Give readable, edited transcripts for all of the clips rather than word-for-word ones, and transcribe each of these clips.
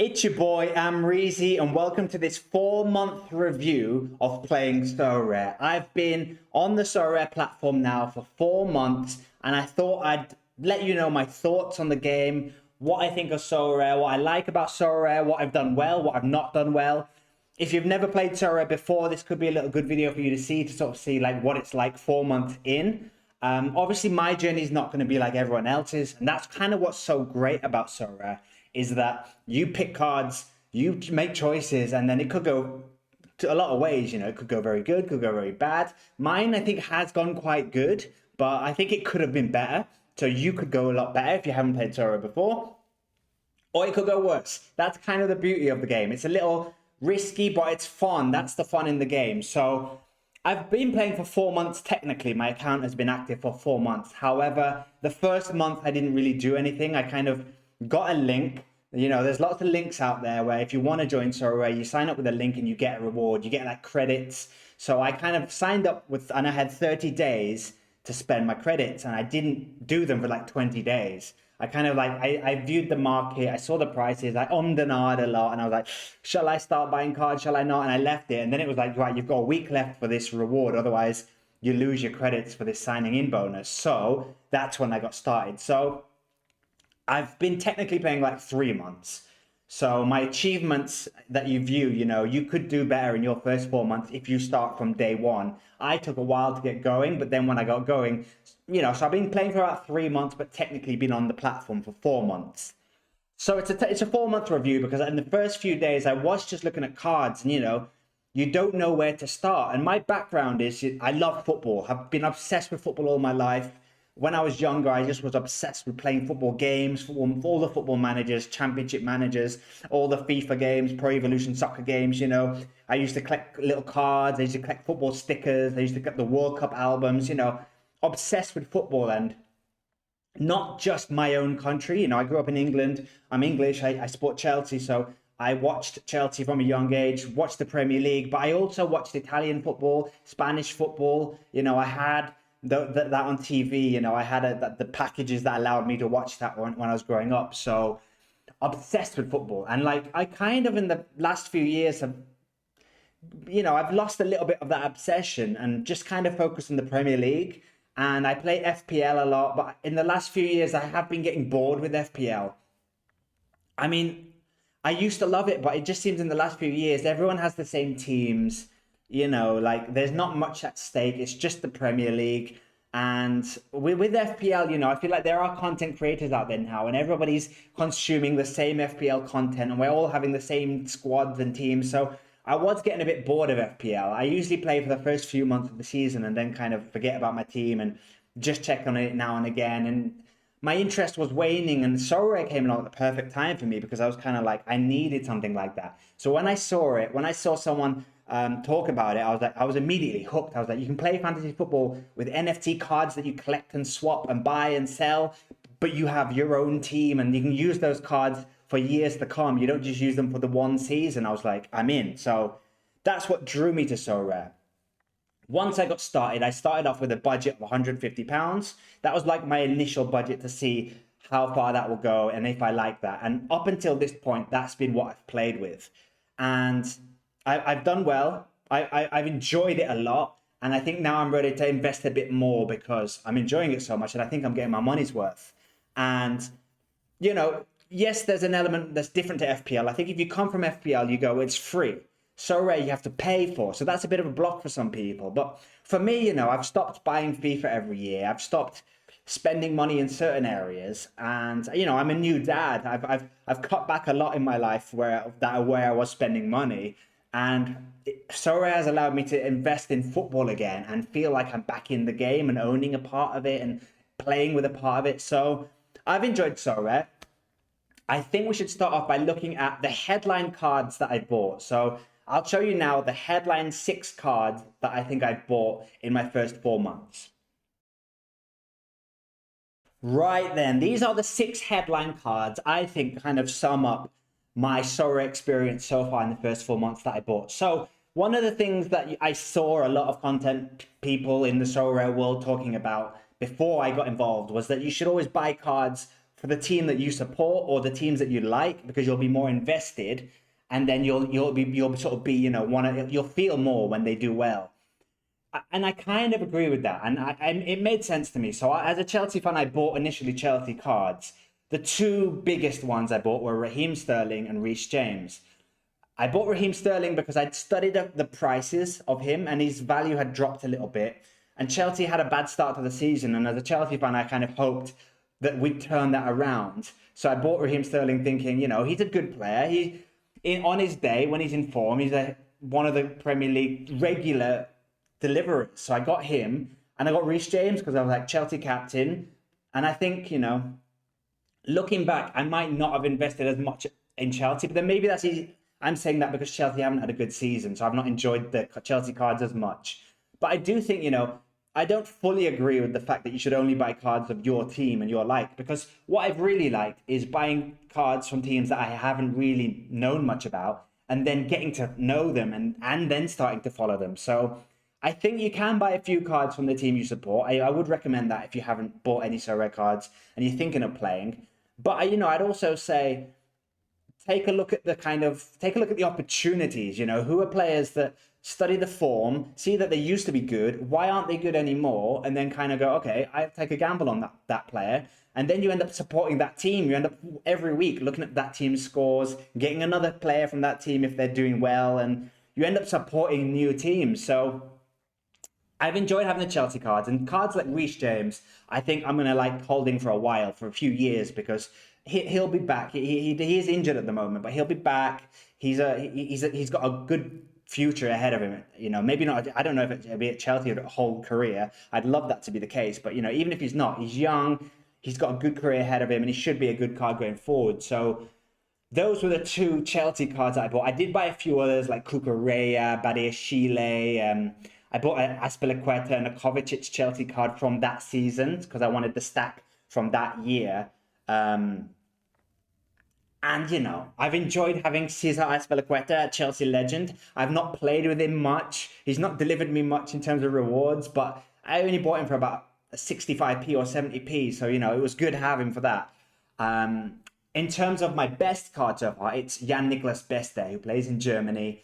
It's your boy Amreezy, and welcome to this 4-month review of playing Sorare. I've been on the Sorare platform now for 4 months, and I thought I'd let you know my thoughts on the game, what I think of Sorare, what I like about Sorare, what I've done well, what I've not done well. If you've never played Sorare before, this could be a little good video for you to see, to sort of see like what it's like 4 months in. Obviously, my journey is not going to be like everyone else's, and that's kind of what's so great about Sorare, is that you pick cards, you make choices, and then it could go to a lot of ways. You know, it could go very good, could go very bad. Mine, I think, has gone quite good, but I think it could have been better. So you could go a lot better if you haven't played Sorare before, or it could go worse. That's kind of the beauty of the game. It's a little risky, but it's fun. That's the fun in the game. So I've been playing for 4 months. Technically, my account has been active for 4 months. However, the first month I didn't really do anything. I kind of got a link. You know, there's lots of links out there where if you want to join Sorare, you sign up with a link and you get a reward. You get like credits. So I kind of signed up with, and I had 30 days to spend my credits, and I didn't do them for like 20 days. I kind of like, I viewed the market, I saw the prices, I ummed and ahed a lot, and I was like, shall I start buying cards, shall I not? And I left it, and then it was like, right, you've got a week left for this reward, otherwise you lose your credits for this signing in bonus. So that's when I got started. So I've been technically playing like 3 months. So my achievements that you view, you know, you could do better in your first 4 months if you start from day one. I took a while to get going, but then when I got going, you know, so I've been playing for about 3 months, but technically been on the platform for 4 months. So it's a 4-month review, because in the first few days I was just looking at cards, and you know, you don't know where to start. And my background is I love football. I've been obsessed with football all my life. When I was younger, I just was obsessed with playing football games, all the football managers, championship managers, all the FIFA games, Pro Evolution Soccer games, you know. I used to collect little cards, I used to collect football stickers, I used to get the World Cup albums, you know, obsessed with football. And not just my own country. You know, I grew up in England. I'm English. I support Chelsea. So I watched Chelsea from a young age, watched the Premier League, but I also watched Italian football, Spanish football. You know, I had that on TV. You know, I had the packages that allowed me to watch that when I was growing up. So obsessed with football. And like, I kind of in the last few years have, you know, I've lost a little bit of that obsession and just kind of focused on the Premier League. And I play FPL a lot, but in the last few years, I have been getting bored with FPL. I mean, I used to love it, but it just seems in the last few years, everyone has the same teams. You know, like there's not much at stake. It's just the Premier League. And with FPL, you know, I feel like there are content creators out there now, and everybody's consuming the same FPL content, and we're all having the same squads and teams. So I was getting a bit bored of FPL. I usually play for the first few months of the season and then kind of forget about my team and just check on it now and again. And my interest was waning, and Sorare came along at the perfect time for me, because I was kind of like, I needed something like that. So when I saw it, when I saw someone talk about it, I was immediately hooked. I was like, you can play fantasy football with NFT cards that you collect and swap and buy and sell, but you have your own team and you can use those cards for years to come. You don't just use them for the one season. I was like, I'm in. So that's what drew me to Sorare. Once I got started, I started off with a budget of £150. That was like my initial budget to see how far that will go and if I like that. And up until this point, that's been what I've played with. And I've done well. I've enjoyed it a lot. And I think now I'm ready to invest a bit more, because I'm enjoying it so much and I think I'm getting my money's worth. And, you know, yes, there's an element that's different to FPL. I think if you come from FPL, you go, it's free. Sorare, you have to pay for. So that's a bit of a block for some people. But for me, you know, I've stopped buying FIFA every year. I've stopped spending money in certain areas. And, you know, I'm a new dad. I've cut back a lot in my life where I was spending money. And Sorare has allowed me to invest in football again and feel like I'm back in the game and owning a part of it and playing with a part of it. So I've enjoyed Sorare. I think we should start off by looking at the headline cards that I bought. So I'll show you now the headline 6 cards that I think I bought in my first 4 months. Right then, these are the 6 headline cards I think kind of sum up my Sorare experience so far in the first 4 months that I bought. So one of the things that I saw a lot of content people in the Sorare world talking about before I got involved was that you should always buy cards for the team that you support or the teams that you like, because you'll be more invested, and then you'll sort of be, you know, you'll feel more when they do well. And I kind of agree with that, and it made sense to me. So as a Chelsea fan, I bought initially Chelsea cards. The two biggest ones I bought were Raheem Sterling and Reece James. I bought Raheem Sterling because I'd studied up the prices of him and his value had dropped a little bit. And Chelsea had a bad start to the season. And as a Chelsea fan, I kind of hoped that we'd turn that around. So I bought Raheem Sterling thinking, you know, he's a good player. On his day, when he's in form, he's one of the Premier League regular deliverers. So I got him, and I got Reece James because I was like Chelsea captain. And I think, you know, looking back, I might not have invested as much in Chelsea, but then maybe that's easy. I'm saying that because Chelsea haven't had a good season, so I've not enjoyed the Chelsea cards as much. But I do think, you know, I don't fully agree with the fact that you should only buy cards of your team and your like, because what I've really liked is buying cards from teams that I haven't really known much about, and then getting to know them and then starting to follow them. So I think you can buy a few cards from the team you support. I would recommend that if you haven't bought any Sorare cards and you're thinking of playing. But, you know, I'd also say, take a look at the opportunities. You know, who are players that study the form, see that they used to be good, why aren't they good anymore, and then kind of go, okay, I'll take a gamble on that player. And then you end up supporting that team. You end up every week looking at that team's scores, getting another player from that team if they're doing well, and you end up supporting new teams. So I've enjoyed having the Chelsea cards, and cards like Reece James, I think I'm going to like holding for a while, for a few years, because he'll be back. He is injured at the moment, but he'll be back. He's got a good future ahead of him. You know, maybe not. I don't know if it'll be at Chelsea or a whole career. I'd love that to be the case, but you know, even if he's not, he's young. He's got a good career ahead of him, and he should be a good card going forward. So those were the two Chelsea cards I bought. I did buy a few others like Cucurella, Badiashile. I bought an Azpilicueta and a Kovacic Chelsea card from that season because I wanted the stack from that year. And, you know, I've enjoyed having Cesar Azpilicueta, a Chelsea legend. I've not played with him much. He's not delivered me much in terms of rewards, but I only bought him for about 65p or 70p. So, you know, it was good to have him for that. In terms of my best card so far, it's Jan-Niklas Beste, who plays in Germany.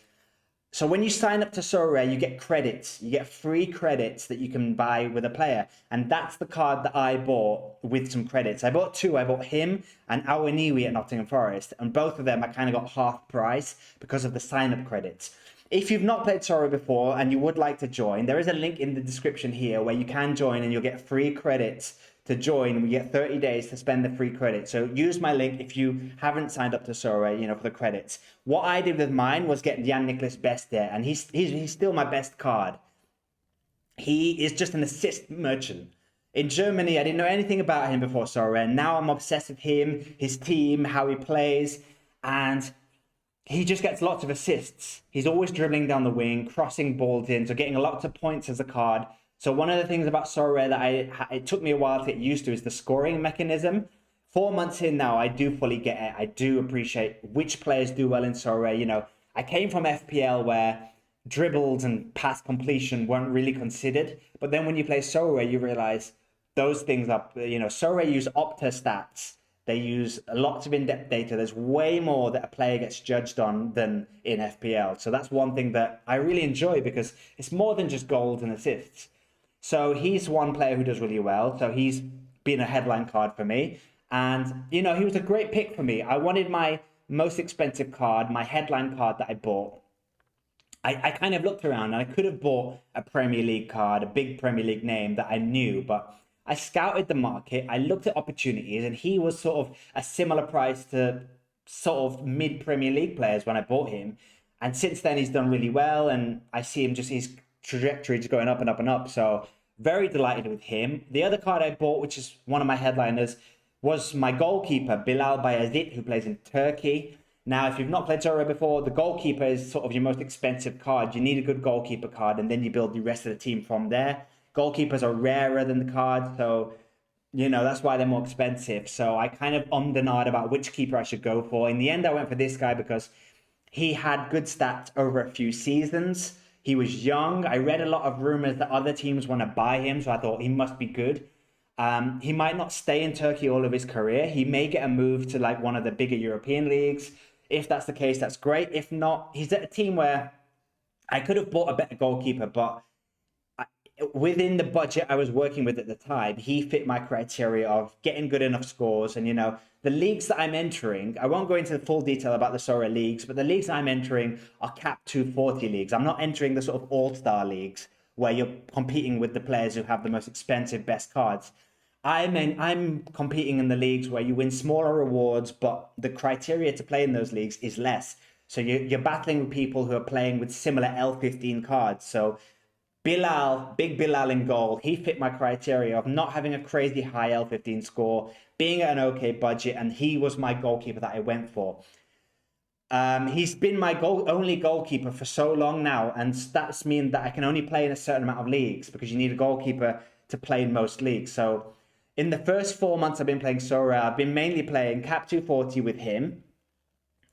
So when you sign up to Sorare, you get credits. You get free credits that you can buy with a player. And that's the card that I bought with some credits. I bought two. I bought him and Awoniwi at Nottingham Forest. And both of them I kind of got half price because of the sign-up credits. If you've not played Sorare before and you would like to join, there is a link in the description here where you can join and you'll get free credits to join. We get 30 days to spend the free credit. So use my link if you haven't signed up to Sorare, you know, for the credits. What I did with mine was get Jan-Niklas Best there, and he's still my best card. He is just an assist merchant. In Germany, I didn't know anything about him before Sorare, and now I'm obsessed with him, his team, how he plays, and he just gets lots of assists. He's always dribbling down the wing, crossing balls in, so getting lots of points as a card. So one of the things about Sorare that it took me a while to get used to is the scoring mechanism. 4 months in now, I do fully get it. I do appreciate which players do well in Sorare. You know, I came from FPL where dribbles and pass completion weren't really considered. But then when you play Sorare, you realize those things are, you know, Sorare use Opta stats. They use lots of in-depth data. There's way more that a player gets judged on than in FPL. So that's one thing that I really enjoy because it's more than just goals and assists. So he's one player who does really well. So he's been a headline card for me. And, you know, he was a great pick for me. I wanted my most expensive card, my headline card that I bought. I kind of looked around and I could have bought a Premier League card, a big Premier League name that I knew, but I scouted the market. I looked at opportunities and he was sort of a similar price to sort of mid Premier League players when I bought him. And since then he's done really well and I see him just, his trajectory just going up and up and up. So very delighted with him. The other card I bought, which is one of my headliners, was my goalkeeper, Bilal Bayazit, who plays in Turkey. Now, if you've not played Sorare before, the goalkeeper is sort of your most expensive card. You need a good goalkeeper card, and then you build the rest of the team from there. Goalkeepers are rarer than the cards, so, you know, that's why they're more expensive. So I kind of ummed and ahed about which keeper I should go for. In the end, I went for this guy because he had good stats over a few seasons. He was young. I read a lot of rumors that other teams want to buy him, so I thought he must be good. He might not stay in Turkey all of his career. He may get a move to like one of the bigger European leagues. If that's the case, that's great. If not, he's at a team where I could have bought a better goalkeeper, but within the budget I was working with at the time, he fit my criteria of getting good enough scores. And, the leagues that I'm entering, I won't go into the full detail about the Sorare leagues, but the leagues I'm entering are cap 240 leagues. I'm not entering the sort of all-star leagues where you're competing with the players who have the most expensive, best cards. I'm competing in the leagues where you win smaller rewards, but the criteria to play in those leagues is less. So you're battling with people who are playing with similar L15 cards. So Big Bilal in goal, he fit my criteria of not having a crazy high L15 score, being at an okay budget, and he was my goalkeeper that I went for. He's been my only goalkeeper for so long now, and that's mean that I can only play in a certain amount of leagues because you need a goalkeeper to play in most leagues. So in the first 4 months I've been playing Sorare, I've been mainly playing cap 240 with him,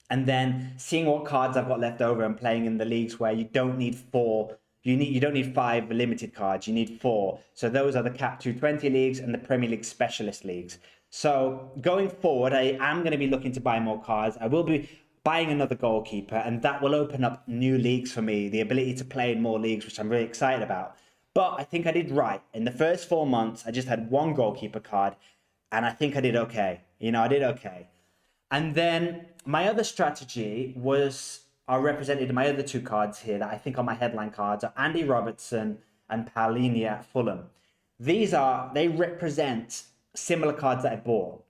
and then seeing what cards I've got left over and playing in the leagues where you don't need four. You don't need 5 limited cards, you need 4. So those are the cap 220 leagues and the Premier League specialist leagues. So going forward, I am going to be looking to buy more cards. I will be buying another goalkeeper, and that will open up new leagues for me, the ability to play in more leagues, which I'm really excited about. But I think I did right. In the first 4 months, I just had one goalkeeper card, and I think I did okay. I did okay. And then my other strategy are represented in my other 2 cards here that I think are my headline cards are Andy Robertson and Paulinho at Fulham. They represent similar cards that I bought.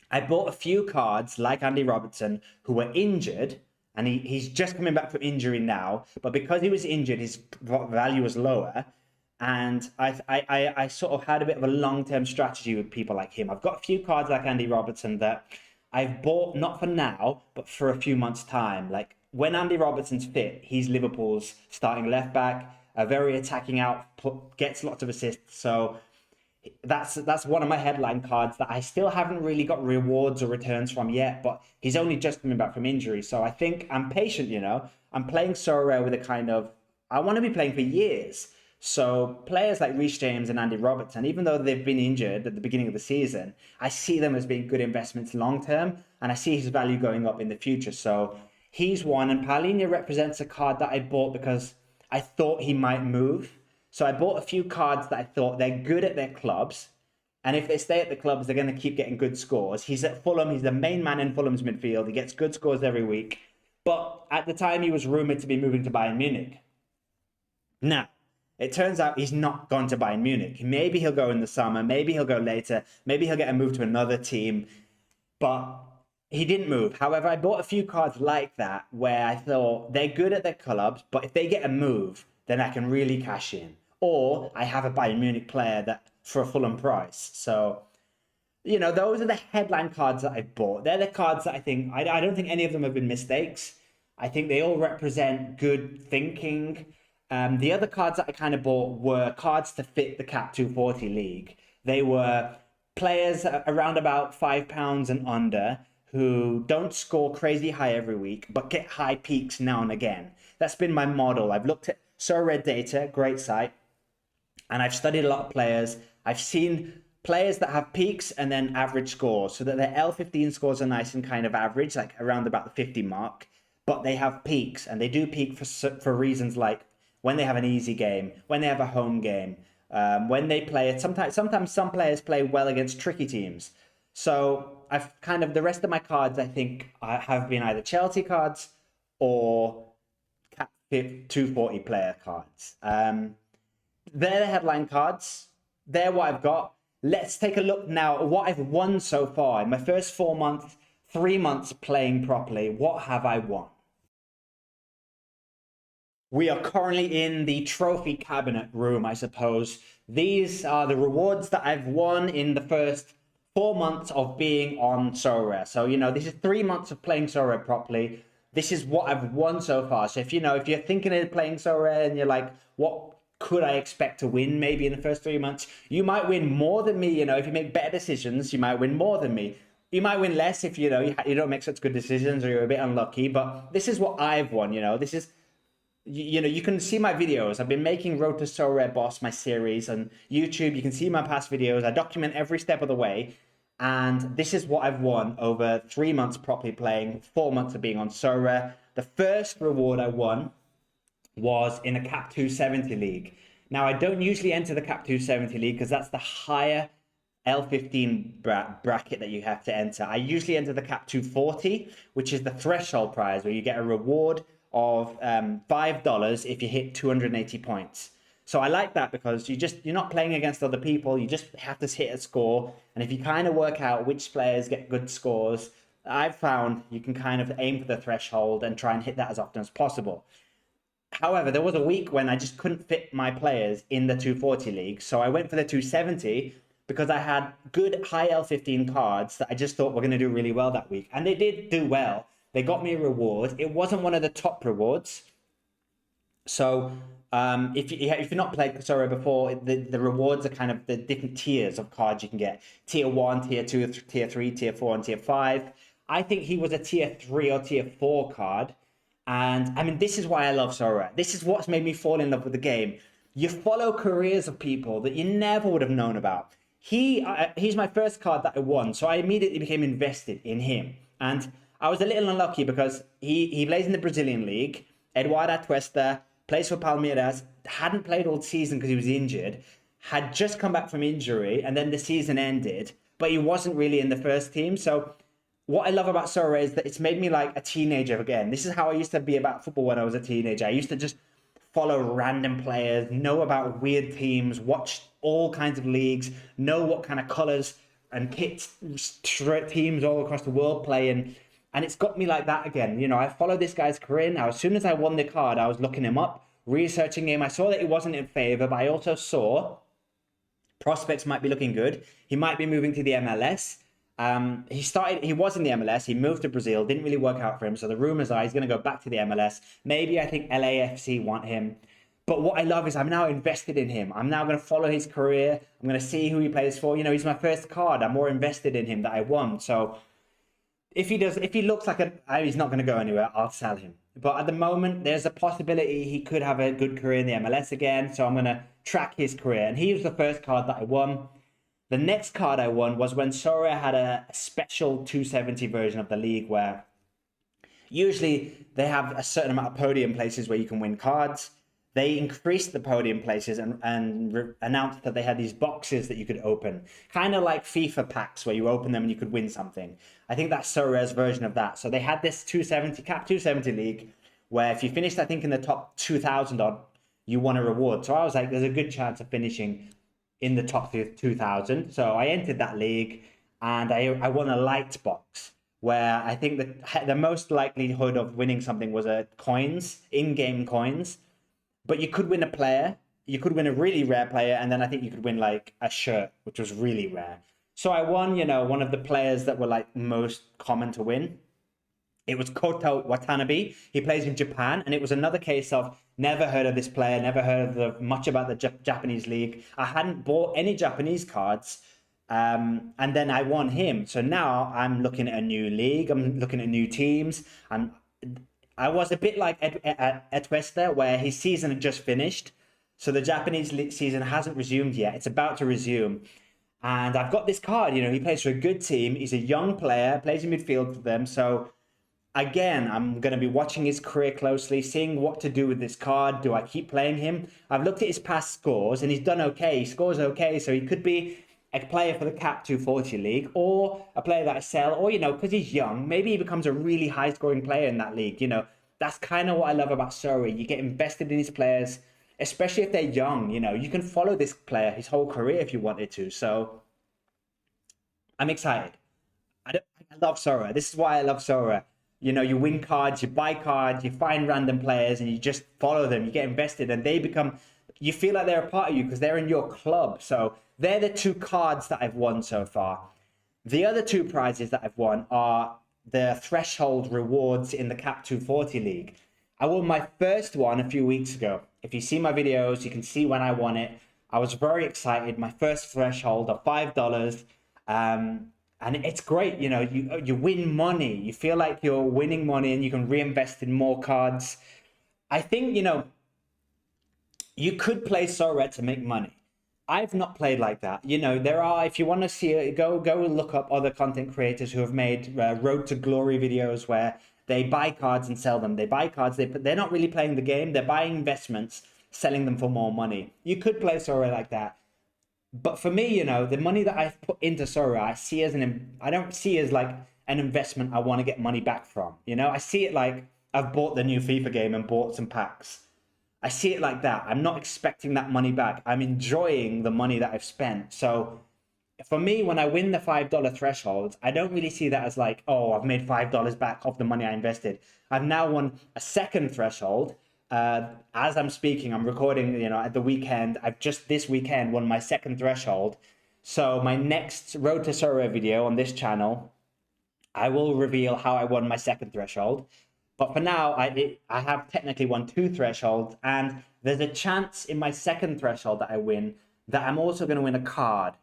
I bought a few cards like Andy Robertson who were injured, and he's just coming back from injury now, but because he was injured, his value was lower. And I sort of had a bit of a long-term strategy with people like him. I've got a few cards like Andy Robertson that I've bought not for now, but for a few months' time. Like when Andy Robertson's fit, he's Liverpool's starting left back, a very attacking output, gets lots of assists. So that's one of my headline cards that I still haven't really got rewards or returns from yet, but he's only just coming back from injury. So I think I'm patient, I'm playing Sorare with a kind of, I want to be playing for years. So players like Reece James and Andy Robertson, even though they've been injured at the beginning of the season, I see them as being good investments long term, and I see his value going up in the future. So he's one, and Paulinho represents a card that I bought because I thought he might move. So I bought a few cards that I thought they're good at their clubs, and if they stay at the clubs, they're going to keep getting good scores. He's at Fulham. He's the main man in Fulham's midfield. He gets good scores every week. But at the time, he was rumoured to be moving to Bayern Munich. Now, it turns out he's not gone to Bayern Munich. Maybe he'll go in the summer. Maybe he'll go later. Maybe he'll get a move to another team. But he didn't move. However, I bought a few cards like that where I thought they're good at their clubs, but if they get a move, then I can really cash in. Or I have a Bayern Munich player that for a Fulham price. So, those are the headline cards that I bought. They're the cards that I think, I don't think any of them have been mistakes. I think they all represent good thinking. The other cards that I kind of bought were cards to fit the Cap 240 league. They were players around about £5 and under who don't score crazy high every week, but get high peaks now and again. That's been my model. I've looked at Sorare Data, great site, and I've studied a lot of players. I've seen players that have peaks and then average scores, so that their L15 scores are nice and kind of average, like around about the 50 mark, but they have peaks, and they do peak for reasons like when they have an easy game, when they have a home game, when they play it. Sometimes some players play well against tricky teams. So I've kind of, the rest of my cards, I think, have been either Chelsea cards or Cap 240 player cards. They're the headline cards. They're what I've got. Let's take a look now at what I've won so far. In my first 4 months, 3 months playing properly, what have I won? We are currently in the trophy cabinet room, I suppose. These are the rewards that I've won in the first 4 months of being on Sorare. So, this is 3 months of playing Sorare properly. This is what I've won so far. So if you're thinking of playing Sorare and you're like, what could I expect to win maybe in the first 3 months? You might win more than me. If you make better decisions, you might win more than me. You might win less if, you don't make such good decisions or you're a bit unlucky. But this is what I've won, This you can see my videos. I've been making Road to Sorare Boss, my series on YouTube. You can see my past videos. I document every step of the way. And this is what I've won over 3 months properly playing, 4 months of being on Sorare. The first reward I won was in a Cap 270 league. Now, I don't usually enter the Cap 270 league because that's the higher L15 bracket that you have to enter. I usually enter the Cap 240, which is the threshold prize where you get a reward of $5 if you hit 280 points. So I like that because you're not playing against other people. You just have to hit a score. And if you kind of work out which players get good scores, I've found you can kind of aim for the threshold and try and hit that as often as possible. However, there was a week when I just couldn't fit my players in the 240 league. So I went for the 270 because I had good high L15 cards that I just thought were going to do really well that week. And they did do well. They got me a reward. It wasn't one of the top rewards. So if you've not played Sorare before, the rewards are kind of the different tiers of cards you can get. Tier 1, Tier 2, Tier 3, Tier 4, and Tier 5. I think he was a Tier 3 or Tier 4 card. And I mean, this is why I love Sorare. This is what's made me fall in love with the game. You follow careers of people that you never would have known about. He's my first card that I won, so I immediately became invested in him. And I was a little unlucky because he plays in the Brazilian league. Eduardo Atuesta plays for Palmeiras, hadn't played all season because he was injured, had just come back from injury, and then the season ended, but he wasn't really in the first team. So what I love about Sorare is that it's made me like a teenager again. This is how I used to be about football when I was a teenager. I used to just follow random players, know about weird teams, watch all kinds of leagues, know what kind of colours and kits teams all across the world play in. And it's got me like that again. You know, I followed this guy's career now. As soon as I won the card, I was looking him up, researching him. I saw that he wasn't in favour, but I also saw prospects might be looking good. He might be moving to the MLS. He was in the MLS. He moved to Brazil. Didn't really work out for him. So the rumors are he's going to go back to the MLS. Maybe I think LAFC want him. But what I love is I'm now invested in him. I'm now going to follow his career. I'm going to see who he plays for. You know, he's my first card. I'm more invested in him that I won. So if he looks like he's not going to go anywhere, I'll sell him. But at the moment, there's a possibility he could have a good career in the MLS again. So I'm going to track his career. And he was the first card that I won. The next card I won was when Sorare had a special 270 version of the league where usually they have a certain amount of podium places where you can win cards. They increased the podium places and announced that they had these boxes that you could open. Kind of like FIFA packs where you open them and you could win something. I think that's Sorare's version of that. So they had this 270, Cap 270 league where if you finished, I think, in the top 2,000 odd, you won a reward. So I was like, there's a good chance of finishing in the top 2,000. So I entered that league and I won a light box where I think that the most likelihood of winning something was coins, in-game coins. But you could win a player, you could win a really rare player, and then I think you could win like a shirt, which was really rare. So I won, you know, one of the players that were like most common to win. It was Kota Watanabe. He plays in Japan, and it was another case of never heard of this player, never heard of much about the Japanese league. I hadn't bought any Japanese cards, and then I won him. So now I'm looking at a new league. I'm looking at new teams. I was a bit like Atuesta, where his season had just finished. So the Japanese season hasn't resumed yet. It's about to resume. And I've got this card, you know, he plays for a good team. He's a young player, plays in midfield for them. So again, I'm going to be watching his career closely, seeing what to do with this card. Do I keep playing him? I've looked at his past scores and he's done okay. He scores okay. So he could be a player for the Cap 240 league or a player that I sell, or, you know, because he's young, maybe he becomes a really high scoring player in that league. You know, that's kind of what I love about Sorare. You get invested in these players, especially if they're young. You know, you can follow this player his whole career if you wanted to. So I'm excited. I love Sorare. This is why I love Sorare. You know, you win cards, you buy cards, you find random players and you just follow them. You get invested and they become, you feel like they're a part of you because they're in your club. So they're the two cards that I've won so far. The other two prizes that I've won are the threshold rewards in the Cap 240 League. I won my first one a few weeks ago. If you see my videos, you can see when I won it. I was very excited. My first threshold of $5. And it's great. You know, you win money. You feel like you're winning money and you can reinvest in more cards. I think, you could play Sorare to make money. I've not played like that. There are, if you want to see it, go and look up other content creators who have made Road to Glory videos where they buy cards and sell them. They buy cards, they're not really playing the game, they're buying investments, selling them for more money. You could play Sorare like that. But for me, the money that I've put into Sorare, I don't see as like an investment I want to get money back from. I see it like I've bought the new FIFA game and bought some packs. I see it like that. I'm not expecting that money back. I'm enjoying the money that I've spent. So for me, when I win the $5 threshold, I don't really see that as like, oh, I've made $5 back off the money I invested. I've now won a second threshold. As I'm speaking, I'm recording, at the weekend. I've just this weekend won my second threshold. So my next Road to Sorare video on this channel, I will reveal how I won my second threshold. But for now, I have technically won two thresholds, and there's a chance in my second threshold that I win that I'm also going to win a card,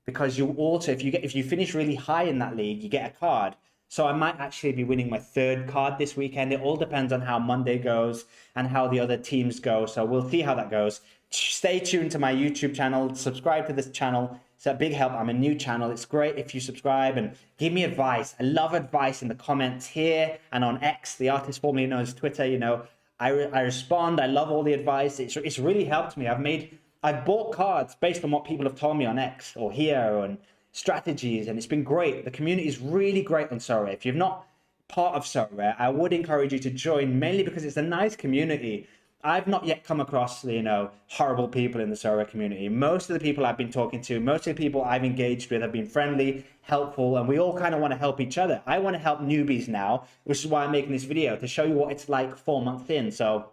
because you also, if you finish really high in that league, you get a card. So I might actually be winning my third card this weekend. It all depends on how Monday goes and how the other teams go. So we'll see how that goes. Stay tuned to my YouTube channel. Subscribe to this channel. It's a big help. I'm a new channel. It's great if you subscribe and give me advice. I love advice in the comments here and on X, the artist formerly known as Twitter. I respond. I love all the advice. It's really helped me. I've bought cards based on what people have told me on X or here and strategies, and it's been great. The community is really great on Sorare. If you're not part of Sorare, I would encourage you to join, mainly because it's a nice community. I've not yet come across, horrible people in the Sorare community. Most of the people I've been talking to, most of the people I've engaged with have been friendly, helpful, and we all kind of want to help each other. I want to help newbies now, which is why I'm making this video, to show you what it's like 4 months in. So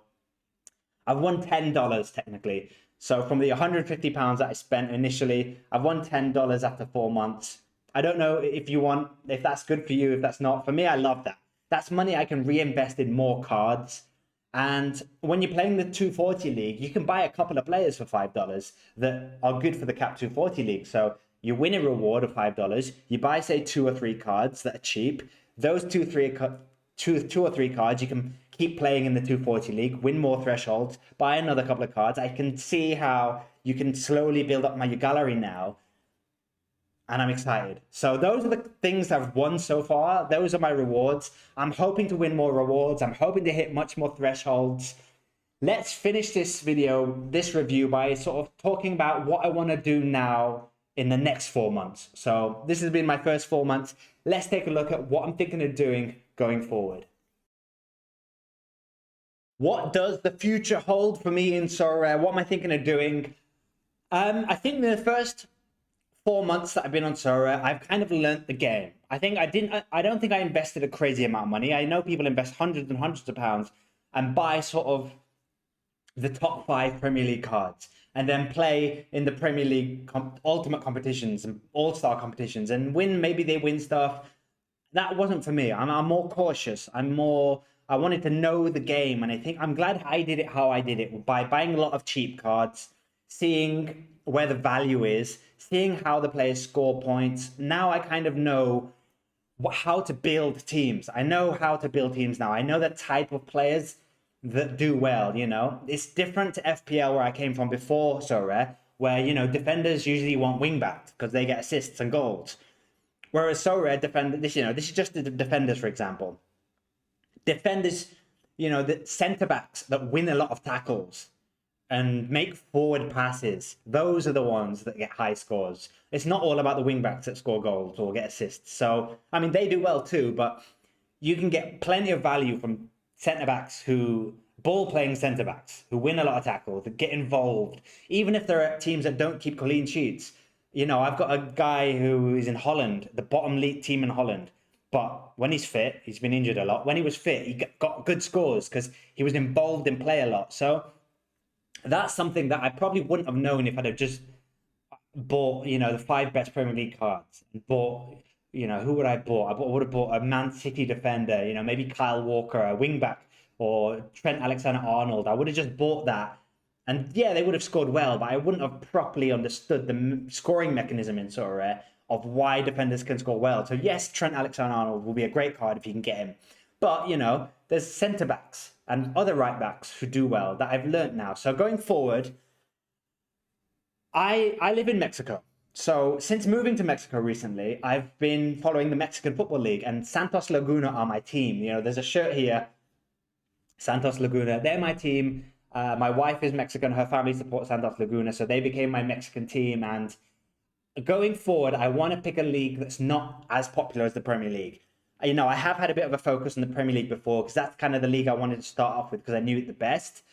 I've won $10 technically. So from the £150 that I spent initially, I've won $10 after 4 months. I don't know if that's good for you, if that's not. For me, I love that. That's money I can reinvest in more cards. And when you're playing the 240 league, you can buy a couple of players for $5 that are good for the Cap 240 league. So you win a reward of $5. You buy, say, 2 or 3 cards that are cheap. Those two or three cards, you can keep playing in the 240 league, win more thresholds, buy another couple of cards. I can see how you can slowly build up your gallery now, and I'm excited. So those are the things I've won so far. Those are my rewards. I'm hoping to win more rewards. I'm hoping to hit much more thresholds. Let's finish this review by sort of talking about what I want to do now in the next 4 months. So this has been my first 4 months. Let's take a look at what I'm thinking of doing going forward. What does the future hold for me in Sorare? What am I thinking of doing? I think the first 4 months that I've been on Sorare, I've kind of learnt the game. I don't think I invested a crazy amount of money. I know people invest hundreds and hundreds of pounds and buy sort of the top 5 Premier League cards and then play in the Premier League ultimate competitions and all-star competitions and win. Maybe they win stuff. That wasn't for me. I'm more cautious. I wanted to know the game, and I think I'm glad I did it how I did it, by buying a lot of cheap cards, seeing where the value is, seeing how the players score points. Now I kind of know how to build teams. I know how to build teams now. I know the type of players that do well, It's different to FPL, where I came from before Sorare, where, defenders usually want wingbacks because they get assists and goals. Whereas Sorare, this is just the defenders, for example. Defenders, the centre backs that win a lot of tackles and make forward passes, those are the ones that get high scores. It's not all about the wing backs that score goals or get assists. So, I mean, they do well too, but you can get plenty of value from centre backs ball playing centre backs who win a lot of tackles, that get involved, even if they're at teams that don't keep clean sheets. I've got a guy who is in Holland, the bottom league team in Holland. But when he's fit, he's been injured a lot. When he was fit, he got good scores because he was involved in play a lot. So that's something that I probably wouldn't have known if I'd have just bought, the 5 best Premier League cards. And bought, who would I bought? I would have bought a Man City defender, maybe Kyle Walker, a wingback, or Trent Alexander-Arnold. I would have just bought that. And yeah, they would have scored well, but I wouldn't have properly understood the scoring mechanism in Sorare of why defenders can score well. So yes, Trent Alexander-Arnold will be a great card if you can get him. But, there's centre-backs and other right backs who do well that I've learnt now. So going forward, I live in Mexico. So since moving to Mexico recently, I've been following the Mexican Football League, and Santos Laguna are my team. You know, there's a shirt here, Santos Laguna. They're my team. My wife is Mexican. Her family supports Santos Laguna, so they became my Mexican team. And going forward, I want to pick a league that's not as popular as the Premier League. You know, I have had a bit of a focus on the Premier League before because that's kind of the league I wanted to start off with because I knew it the best.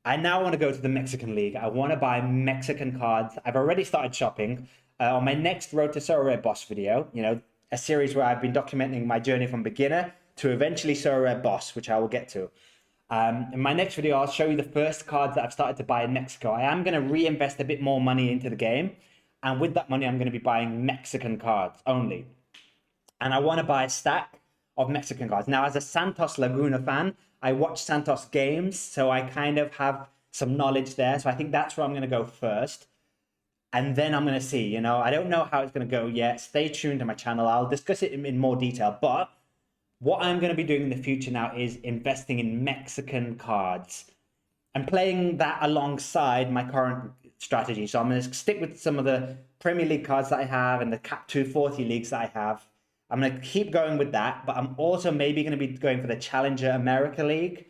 I now want to go to the Mexican League. I want to buy Mexican cards. I've already started shopping. On my next Road to Sorare Boss video, you know, a series where I've been documenting my journey from beginner to eventually Sorare Boss, which I will get to. In my next video, I'll show you the first cards that I've started to buy in Mexico. I am going to reinvest a bit more money into the game. And with that money, I'm going to be buying Mexican cards only. And I want to buy a stack of Mexican cards. Now, as a Santos Laguna fan, I watch Santos games, so I kind of have some knowledge there. So I think that's where I'm going to go first. And then I'm going to see, you know, I don't know how it's going to go yet. Stay tuned to my channel. I'll discuss it in more detail. But what I'm going to be doing in the future now is investing in Mexican cards and playing that alongside my current strategy. So I'm going to stick with some of the Premier League cards that I have and the Cap 240 leagues that I have. I'm going to keep going with that, but I'm also maybe going to be going for the Challenger America League,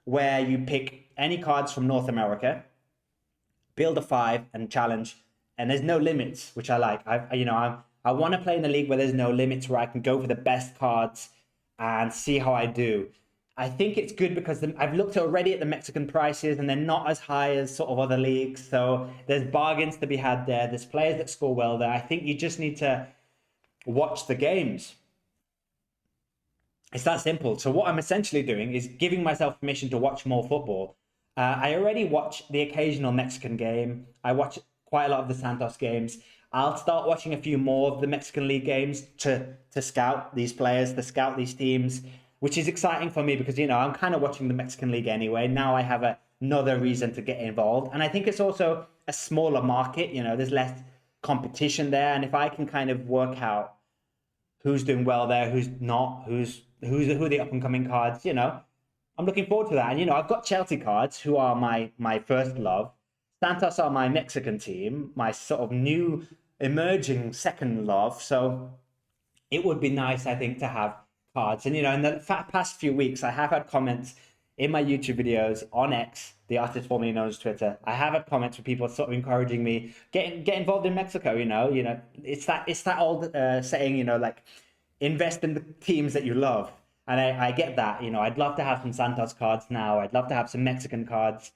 where you pick any cards from North America, build a 5 and challenge, and there's no limits, which I like. I want to play in a league where there's no limits, where I can go for the best cards and see how I do. I think it's good because I've looked already at the Mexican prices and they're not as high as sort of other leagues. So there's bargains to be had there. There's players that score well there. I think you just need to watch the games. It's that simple. So what I'm essentially doing is giving myself permission to watch more football. I already watch the occasional Mexican game. I watch quite a lot of the Santos games. I'll start watching a few more of the Mexican League games to scout these players, to scout these teams, which is exciting for me because, you know, I'm kind of watching the Mexican League anyway. Now I have another reason to get involved. And I think it's also a smaller market. You know, there's less competition there. And if I can kind of work out who's doing well there, who's not, who are the up and coming cards, you know, I'm looking forward to that. And, you know, I've got Chelsea cards, who are my first love. Santos are my Mexican team, my sort of new emerging second love. So it would be nice, I think, to have cards. And, you know, in the past few weeks, I have had comments in my YouTube videos on X, the artist formerly known as Twitter. I have had comments from people sort of encouraging me, get involved in Mexico, you know, it's that old saying, you know, like, invest in the teams that you love. And I get that, you know, I'd love to have some Santos cards now. I'd love to have some Mexican cards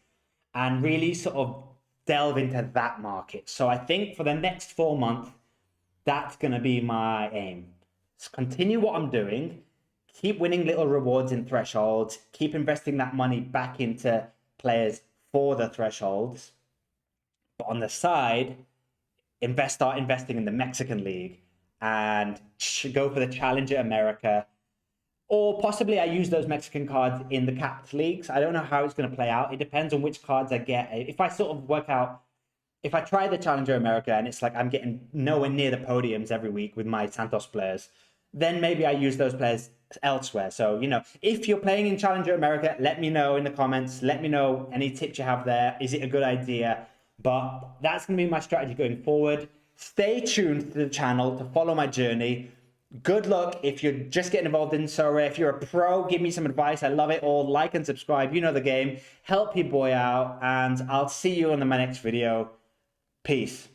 and really sort of delve into that market. So I think for the next 4 months, that's going to be my aim. So continue what I'm doing, keep winning little rewards in thresholds, keep investing that money back into players for the thresholds. But on the side, start investing in the Mexican League and go for the Challenger America. Or possibly I use those Mexican cards in the capped leagues. I don't know how it's going to play out. It depends on which cards I get. If I sort of work out, if I try the Challenger America and it's like I'm getting nowhere near the podiums every week with my Santos players, then maybe I use those players elsewhere. So, you know, if you're playing in Challenger America, let me know in the comments. Let me know any tips you have there. Is it a good idea? But that's going to be my strategy going forward. Stay tuned to the channel to follow my journey. Good luck if you're just getting involved in Sorare. If you're a pro, give me some advice. I love it all. Like and subscribe. You know the game. Help your boy out. And I'll see you on my next video. Peace.